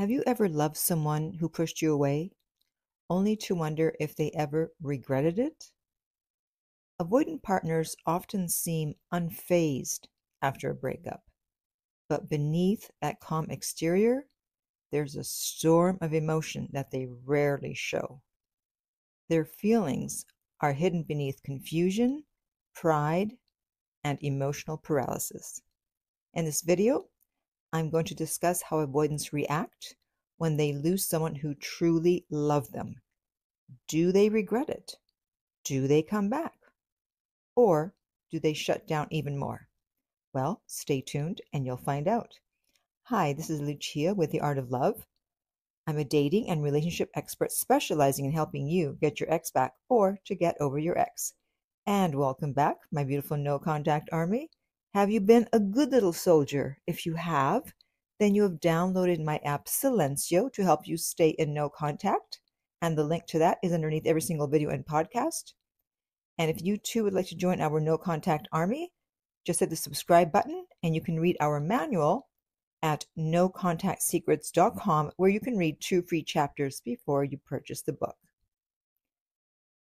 Have you ever loved someone who pushed you away, only to wonder if they ever regretted it? Avoidant partners often seem unfazed after a breakup, but beneath that calm exterior, there's a storm of emotion that they rarely show. Their feelings are hidden beneath confusion, pride, and emotional paralysis. In this video, I'm going to discuss how avoidants react when they lose someone who truly loved them. Do they regret it? Do they come back? Or do they shut down even more? Well, stay tuned and you'll find out. Hi, this is Lucia with The Art of Love. I'm a dating and relationship expert specializing in helping you get your ex back or to get over your ex. And welcome back, my beautiful no-contact army. Have you been a good little soldier? If you have, then you have downloaded my app Silencio to help you stay in no contact. And the link to that is underneath every single video and podcast. And if you too would like to join our no contact army, just hit the subscribe button and you can read our manual at nocontactsecrets.com, where you can read 2 free chapters before you purchase the book.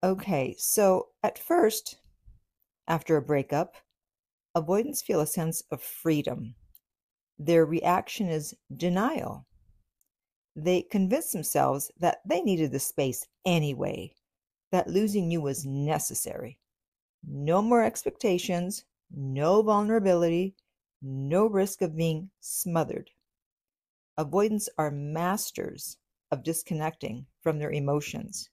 Okay, so at first, after a breakup, avoidants feel a sense of freedom. Their reaction is denial. They convince themselves that they needed the space anyway, that losing you was necessary. No more expectations, no vulnerability, no risk of being smothered. Avoidants are masters of disconnecting from their emotions.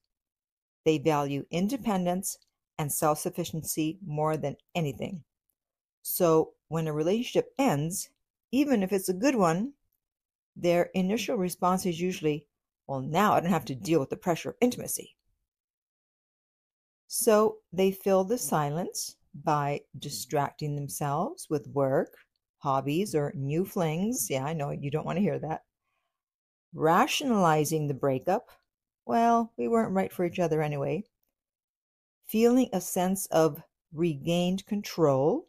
They value independence and self-sufficiency more than anything. So when a relationship ends, even if it's a good one, their initial response is usually, well, now I don't have to deal with the pressure of intimacy. So they fill the silence by distracting themselves with work, hobbies, or new flings. Yeah, I know you don't want to hear that. Rationalizing the breakup. Well, we weren't right for each other anyway. Feeling a sense of regained control.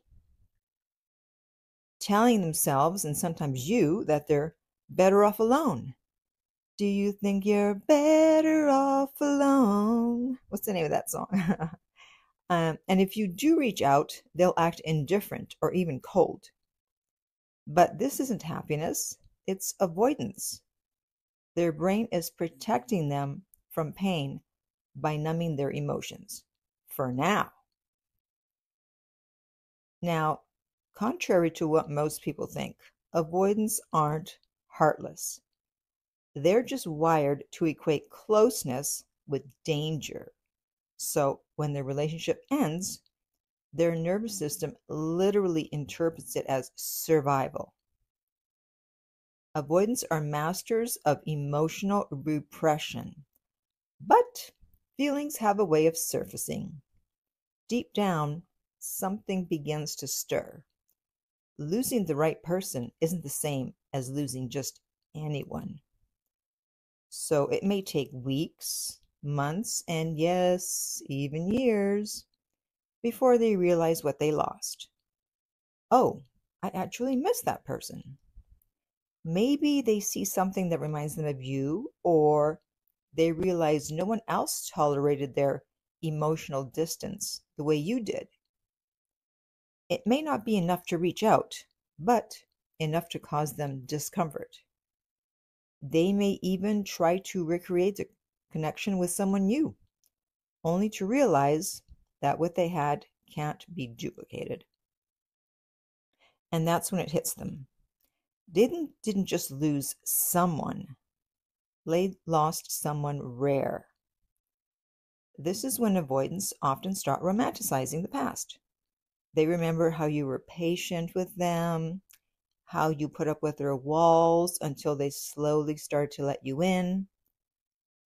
Telling themselves, and sometimes you, that they're better off alone. Do you think you're better off alone? What's the name of that song? And if you do reach out, they'll act indifferent or even cold. But this isn't happiness, it's avoidance. Their brain is protecting them from pain by numbing their emotions. For now. Now, contrary to what most people think, avoidants aren't heartless. They're just wired to equate closeness with danger. So when the relationship ends, their nervous system literally interprets it as survival. Avoidants are masters of emotional repression, but feelings have a way of surfacing. Deep down, something begins to stir. Losing the right person isn't the same as losing just anyone. So it may take weeks, months, and yes, even years before they realize what they lost. Oh, I actually miss that person. Maybe they see something that reminds them of you, or they realize no one else tolerated their emotional distance the way you did. It may not be enough to reach out, but enough to cause them discomfort. They may even try to recreate the connection with someone new, only to realize that what they had can't be duplicated. And that's when it hits them. They didn't just lose someone, they lost someone rare. This is when avoidants often start romanticizing the past. They remember how you were patient with them, how you put up with their walls until they slowly started to let you in,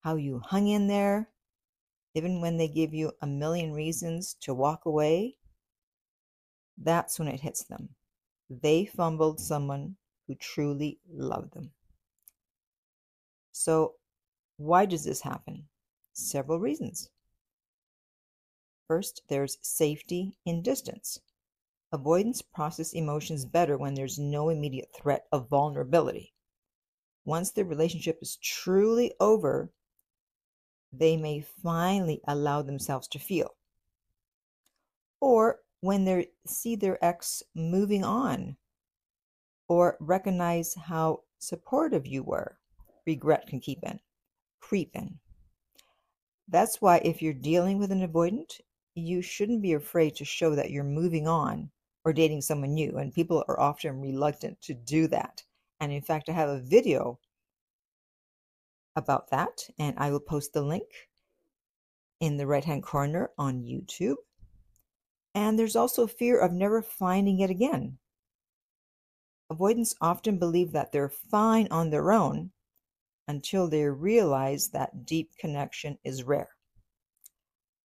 how you hung in there, even when they give you a million reasons to walk away. That's when it hits them. They fumbled someone who truly loved them. So why does this happen? Several reasons. First, there's safety in distance. Avoidants process emotions better when there's no immediate threat of vulnerability. once the relationship is truly over, they may finally allow themselves to feel. Or when they see their ex moving on, or recognize how supportive you were, regret can creep in. That's why if you're dealing with an avoidant, you shouldn't be afraid to show that you're moving on or dating someone new. And people are often reluctant to do that. And in fact, I have a video about that, and I will post the link in the right-hand corner on YouTube. And there's also fear of never finding it again. Avoidants often believe that they're fine on their own until they realize that deep connection is rare.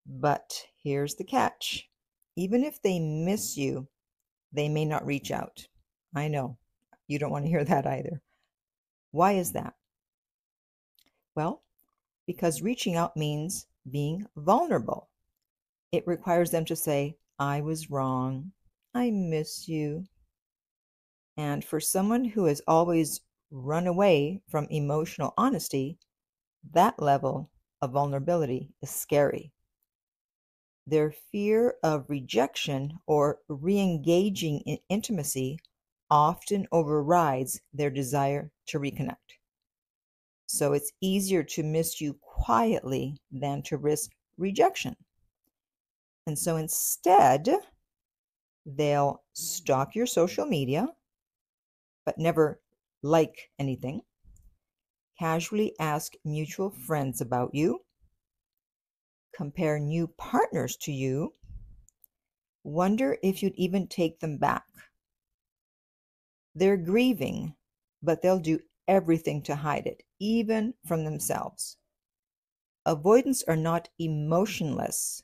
But here's the catch. Even if they miss you, they may not reach out. I know, you don't want to hear that either. Why is that? Well, because reaching out means being vulnerable. It requires them to say, I was wrong, I miss you. And for someone who has always run away from emotional honesty, that level of vulnerability is scary. Their fear of rejection or re-engaging in intimacy often overrides their desire to reconnect. So it's easier to miss you quietly than to risk rejection. And so instead, they'll stalk your social media, but never like anything, casually ask mutual friends about you, compare new partners to you, wonder if you'd even take them back. They're grieving, but they'll do everything to hide it, even from themselves. Avoidants are not emotionless.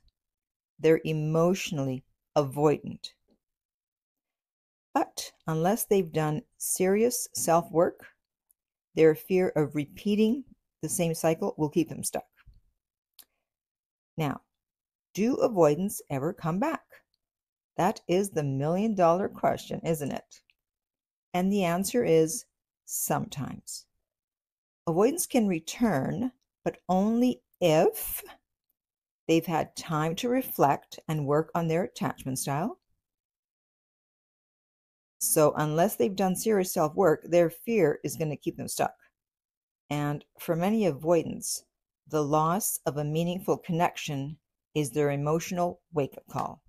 They're emotionally avoidant. But unless they've done serious self-work, their fear of repeating the same cycle will keep them stuck. Now, do avoidants ever come back? That is the million-dollar question, isn't it? And the answer is sometimes. Avoidants can return, but only if they've had time to reflect and work on their attachment style. So unless they've done serious self-work, their fear is going to keep them stuck. And for many avoidants, the loss of a meaningful connection is their emotional wake-up call.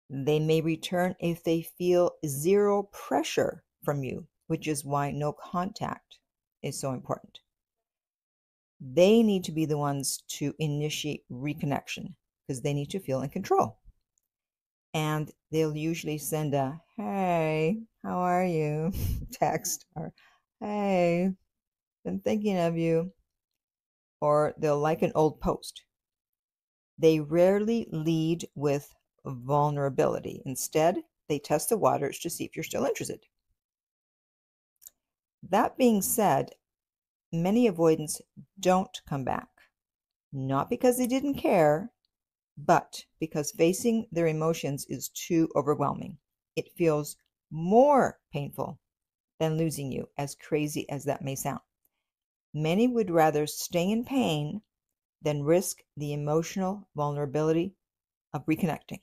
They may return if they feel zero pressure from you, which is why no contact is so important. They need to be the ones to initiate reconnection because they need to feel in control. And they'll usually send a, hey, how are you? text, or hey, been thinking of you. Or they'll like an old post. They rarely lead with vulnerability. Instead, they test the waters to see if you're still interested. That being said, many avoidants don't come back, not because they didn't care, but because facing their emotions is too overwhelming. It feels more painful than losing you, as crazy as that may sound. Many would rather stay in pain than risk the emotional vulnerability of reconnecting.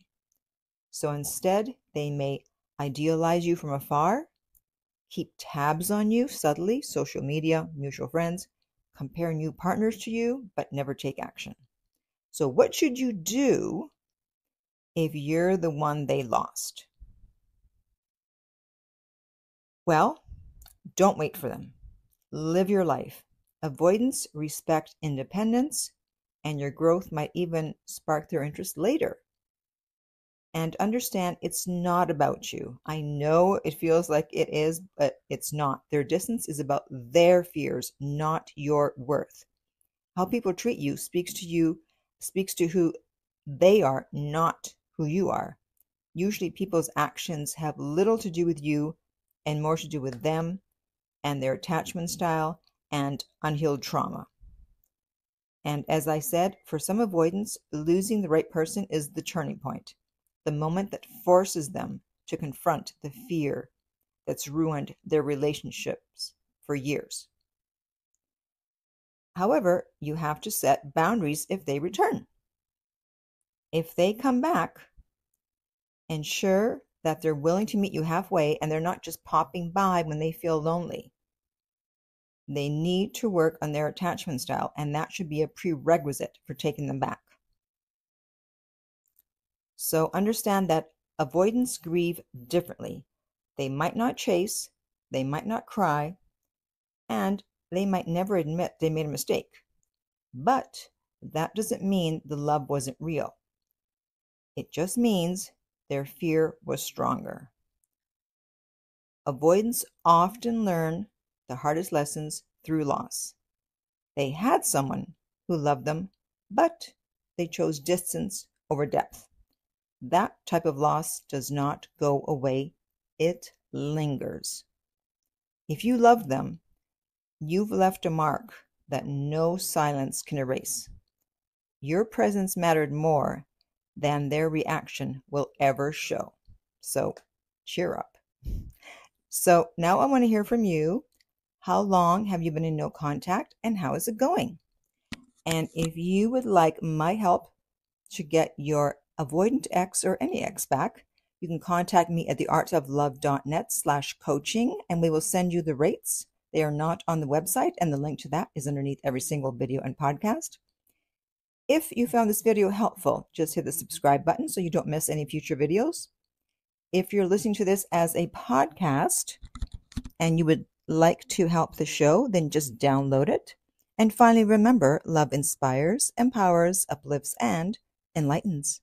So instead, they may idealize you from afar, keep tabs on you subtly, social media, mutual friends, compare new partners to you, but never take action. So what should you do if you're the one they lost? Well, don't wait for them. Live your life. Avoidants respect independence, and your growth might even spark their interest later. And understand it's not about you. I know it feels like it is, but it's not. Their distance is about their fears, not your worth. How people treat you speaks to who they are, not who you are. Usually people's actions have little to do with you and more to do with them and their attachment style and unhealed trauma. And as I said, for some avoidants, losing the right person is the turning point, the moment that forces them to confront the fear that's ruined their relationships for years. However, you have to set boundaries if they return. If they come back, ensure that they're willing to meet you halfway and they're not just popping by when they feel lonely. They need to work on their attachment style, and that should be a prerequisite for taking them back. So understand that avoidants grieve differently. They might not chase, they might not cry, and they might never admit they made a mistake. But that doesn't mean the love wasn't real. It just means their fear was stronger. Avoidants often learn the hardest lessons through loss. They had someone who loved them, but they chose distance over depth. That type of loss does not go away. It lingers. If you loved them, you've left a mark that no silence can erase. Your presence mattered more than their reaction will ever show. So cheer up. So now I want to hear from you. How long have you been in no contact, and how is it going? And if you would like my help to get your avoidant ex or any ex back, you can contact me at theartoflove.net/coaching, and we will send you the rates. They are not on the website, and the link to that is underneath every single video and podcast. If you found this video helpful, just hit the subscribe button so you don't miss any future videos. If you're listening to this as a podcast and you would like to help the show, then just download it. And finally, remember, love inspires, empowers, uplifts, and enlightens.